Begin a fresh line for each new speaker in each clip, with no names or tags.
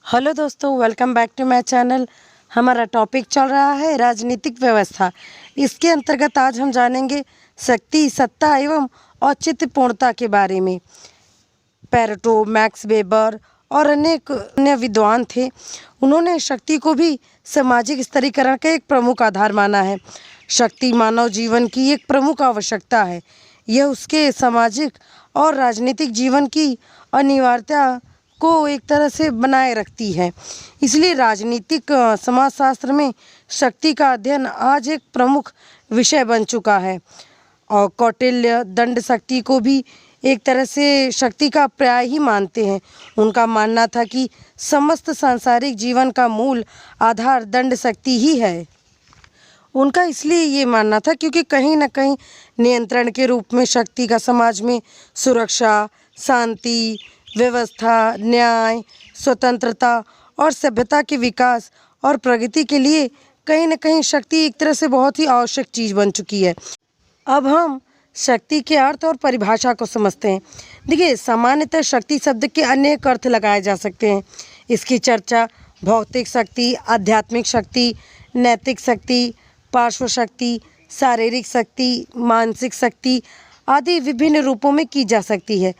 Hello दोस्तों, welcome back to my channel. हमारा topic चल रहा है राजनीतिक व्यवस्था। इसके अंतर्गत आज हम जानेंगे शक्ति, सत्ता एवं औचित्यपूर्णता के बारे में। पेरेटो, मैक्स वेबर और अनेक अन्य विद्वान थे। उन्होंने शक्ति को भी सामाजिक स्तरीकरण का एक प्रमुख आधार माना है। शक्ति मानव जीवन की एक प्रमुख आवश्यकता है। यह उसके सामाजिक और राजनीतिक जीवन की अनिवार्यता को एक तरह से बनाए रखती है। इसलिए राजनीतिक समाजशास्त्र में शक्ति का अध्ययन आज एक प्रमुख विषय बन चुका है। और कौटिल्य दंड शक्ति को भी एक तरह से शक्ति का पर्याय ही मानते हैं। उनका मानना था कि समस्त सांसारिक जीवन का मूल आधार दंड शक्ति ही है। उनका इसलिए ये मानना था क्योंकि कहीं न कहीं नियंत्रण के रूप में शक्ति का समाज में सुरक्षा, शांति, व्यवस्था, न्याय, स्वतंत्रता और सभ्यता के विकास और प्रगति के लिए कहीं न कहीं शक्ति एक तरह से बहुत ही आवश्यक चीज़ बन चुकी है। अब हम शक्ति के अर्थ और परिभाषा को समझते हैं। देखिए, सामान्यतः शक्ति शब्द के अनेक अर्थ लगाए जा सकते हैं। इसकी चर्चा भौतिक शक्ति, आध्यात्मिक शक्ति, नैतिक शक्ति, पार्श्व शक्ति, शारीरिक शक्ति, मानसिक शक्ति आदि विभिन्न रूपों में की जा सकती है।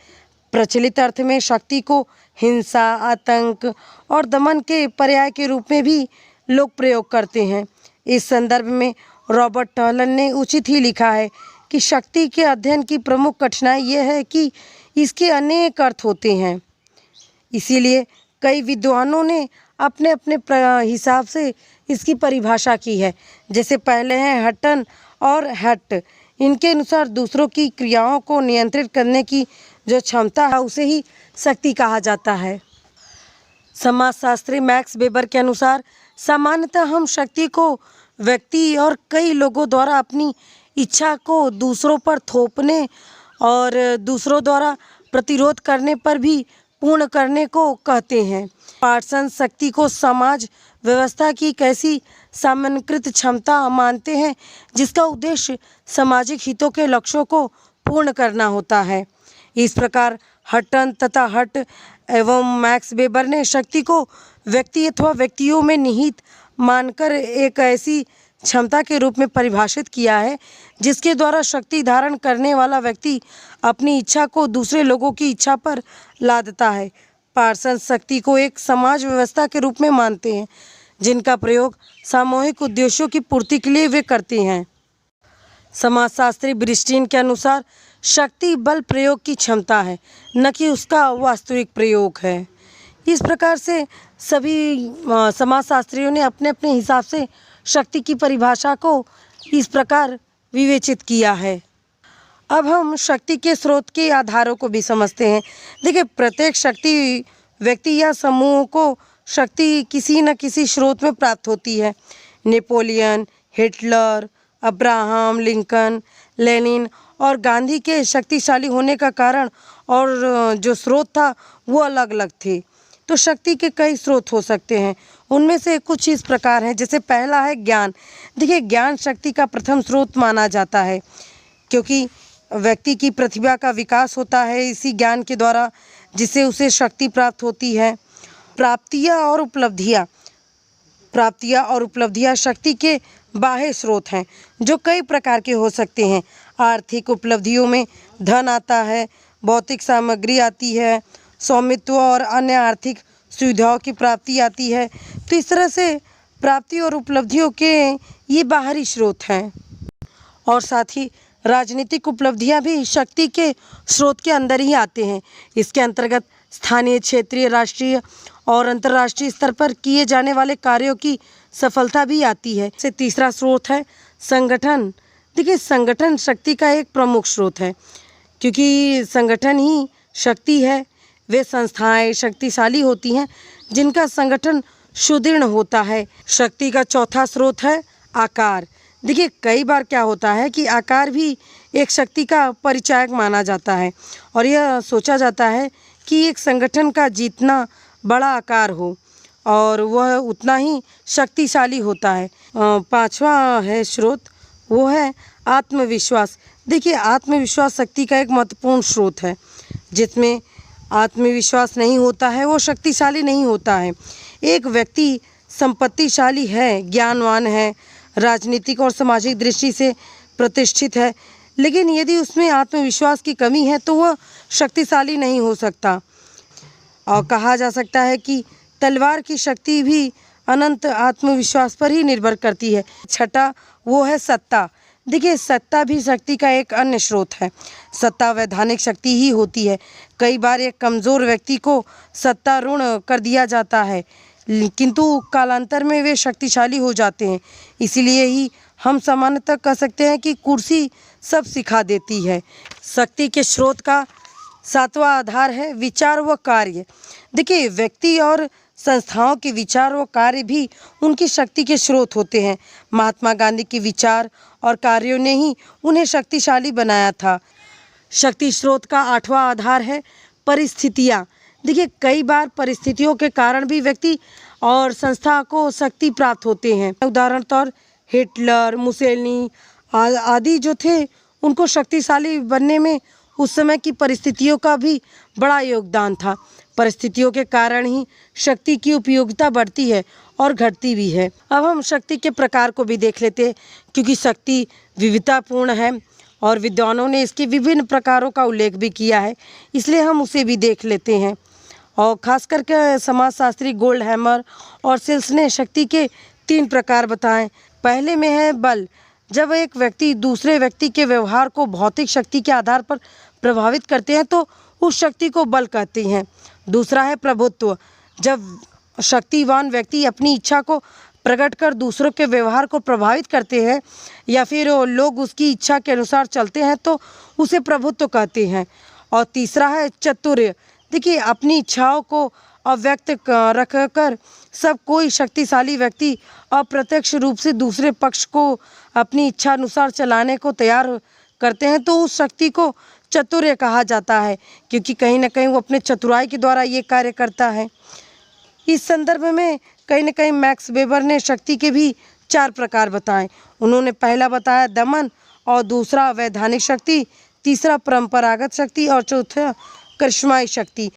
प्रचलित अर्थ में शक्ति को हिंसा, आतंक और दमन के पर्याय के रूप में भी लोग प्रयोग करते हैं। इस संदर्भ में रॉबर्ट टहलन ने उचित ही लिखा है कि शक्ति के अध्ययन की प्रमुख कठिनाई यह है कि इसके अनेक अर्थ होते हैं। इसीलिए कई विद्वानों ने अपने अपने हिसाब से इसकी परिभाषा की है। जैसे पहले हैं हटन और हट। इनके अनुसार दूसरों की क्रियाओं को नियंत्रित करने की जो क्षमता है उसे ही शक्ति कहा जाता है। समाजशास्त्री मैक्स वेबर के अनुसार सामान्यतः हम शक्ति को व्यक्ति और कई लोगों द्वारा अपनी इच्छा को दूसरों पर थोपने और दूसरों द्वारा प्रतिरोध करने पर भी पूर्ण करने को कहते हैं। पार्सन शक्ति को समाज व्यवस्था की एक ऐसी सामान्यकृत क्षमता मानते हैं जिसका उद्देश्य सामाजिक हितों के लक्ष्यों को पूर्ण करना होता है। इस प्रकार हटन तथा हट एवं मैक्स वेबर ने शक्ति को व्यक्ति अथवा व्यक्तियों में निहित मानकर एक ऐसी क्षमता के रूप में परिभाषित किया है जिसके द्वारा शक्ति धारण करने वाला व्यक्ति अपनी इच्छा को दूसरे लोगों की इच्छा पर लादता है। पार्सन शक्ति को एक समाज व्यवस्था के रूप में मानते हैं जिनका प्रयोग सामूहिक उद्देश्यों की पूर्ति के लिए वे करते हैं। समाजशास्त्री ब्रिस्टीन के अनुसार शक्ति बल प्रयोग की क्षमता है, न कि उसका वास्तविक प्रयोग है। इस प्रकार से सभी समाजशास्त्रियों ने अपने अपने हिसाब से शक्ति की परिभाषा को इस प्रकार विवेचित किया है। अब हम शक्ति के स्रोत के आधारों को भी समझते हैं। देखिए, प्रत्येक शक्ति व्यक्ति या समूह को शक्ति किसी न किसी स्रोत में प्राप्त होती है। Napoleon, Hitler, Abraham Lincoln, Lenin और गांधी के शक्तिशाली होने का कारण और जो स्रोत था वो अलग अलग थे। तो शक्ति के कई स्रोत हो सकते हैं। उनमें से कुछ इस प्रकार हैं। जैसे पहला है ज्ञान। देखिए, ज्ञान शक्ति का प्रथम स्रोत माना जाता है क्योंकि व्यक्ति की प्रतिभा का विकास होता है इसी ज्ञान के द्वारा, जिससे उसे शक्ति प्राप्त होती है। प्राप्तियाँ और उपलब्धियाँ शक्ति के बाह्य स्रोत हैं जो कई प्रकार के हो सकते हैं। आर्थिक उपलब्धियों में धन आता है, भौतिक सामग्री आती है, स्वामित्व और अन्य आर्थिक सुविधाओं की प्राप्ति आती है। तो इस तरह से प्राप्ति और उपलब्धियों के ये बाहरी स्रोत हैं। और साथ ही राजनीतिक उपलब्धियां भी शक्ति के स्रोत के अंदर ही आते हैं। इसके अंतर्गत स्थानीय, क्षेत्रीय, राष्ट्रीय और अंतर्राष्ट्रीय स्तर पर किए जाने वाले कार्यों की सफलता भी आती है। से तीसरा स्रोत है संगठन। देखिए, संगठन शक्ति का एक प्रमुख स्रोत है क्योंकि संगठन ही शक्ति है। वे संस्थाएं शक्तिशाली होती हैं जिनका संगठन सुदृढ़ होता है। शक्ति का चौथा स्रोत है आकार। देखिए, कई बार क्या होता है कि आकार भी एक शक्ति का परिचायक माना जाता है और यह सोचा जाता है कि एक संगठन का जितना बड़ा आकार हो और वह उतना ही शक्तिशाली होता है। पांचवा है स्रोत, वो है आत्मविश्वास। देखिए, आत्मविश्वास शक्ति का एक महत्वपूर्ण स्रोत है जिसमें आत्मविश्वास नहीं होता है वो शक्तिशाली नहीं होता है। एक व्यक्ति संपत्तिशाली है, ज्ञानवान है, राजनीतिक और सामाजिक दृष्टि से प्रतिष्ठित है, लेकिन यदि उसमें आत्मविश्वास की कमी है तो वह शक्तिशाली नहीं हो सकता। और कहा जा सकता है कि तलवार की शक्ति भी अनंत आत्मविश्वास पर ही निर्भर करती है। छठा वो है सत्ता। देखिए, सत्ता भी शक्ति का एक अन्य स्रोत है। सत्ता वैधानिक शक्ति ही होती है। कई बार एक कमज़ोर व्यक्ति को सत्तारूढ़ कर दिया जाता है, किंतु कालांतर में वे शक्तिशाली हो जाते हैं। इसीलिए ही हम सामान्यतः कह सकते हैं कि कुर्सी सब सिखा देती है। शक्ति के स्रोत का सातवां आधार है विचार व कार्य। देखिए, व्यक्ति और संस्थाओं के विचार व कार्य भी उनकी शक्ति के स्रोत होते हैं। महात्मा गांधी के विचार और कार्यों ने ही उन्हें शक्तिशाली बनाया था। शक्ति स्रोत का आठवां आधार है परिस्थितियाँ। देखिए, कई बार परिस्थितियों के कारण भी व्यक्ति और संस्था को शक्ति प्राप्त होते हैं। उदाहरण तौर हिटलर, मुसेलिनी आदि जो थे, उनको शक्तिशाली बनने में उस समय की परिस्थितियों का भी बड़ा योगदान था। परिस्थितियों के कारण ही शक्ति की उपयोगिता बढ़ती है और घटती भी है। अब हम शक्ति के प्रकार को भी देख लेते हैं, क्योंकि शक्ति विविधतापूर्ण है और विद्वानों ने इसके विभिन्न प्रकारों का उल्लेख भी किया है, इसलिए हम उसे भी देख लेते हैं। और ख़ास करके समाजशास्त्री गोल्डहैमर और सेल्स ने शक्ति के 3 प्रकार बताएं। पहले में है बल। जब एक व्यक्ति दूसरे व्यक्ति के व्यवहार को भौतिक शक्ति के आधार पर प्रभावित करते हैं तो उस शक्ति को बल कहते हैं। दूसरा है प्रभुत्व। जब शक्तिवान व्यक्ति अपनी इच्छा को प्रकट कर दूसरों के व्यवहार को प्रभावित करते हैं या फिर लोग उसकी इच्छा के अनुसार चलते हैं तो उसे प्रभुत्व कहते हैं। और तीसरा है चातुर्य। देखिए, अपनी इच्छाओं को अव्यक्त रखकर सब कोई शक्तिशाली व्यक्ति अप्रत्यक्ष रूप से दूसरे पक्ष को अपनी इच्छा अनुसार चलाने को तैयार करते हैं तो उस शक्ति को चातुर्य कहा जाता है, क्योंकि कहीं ना कहीं वो अपने चतुराई के द्वारा ये कार्य करता है। इस संदर्भ में कहीं ना कहीं मैक्स वेबर ने शक्ति के भी 4 प्रकार बताए। उन्होंने पहला बताया दमन, और दूसरा वैधानिक शक्ति, तीसरा परंपरागत शक्ति और चौथा करिश्माई शक्ति।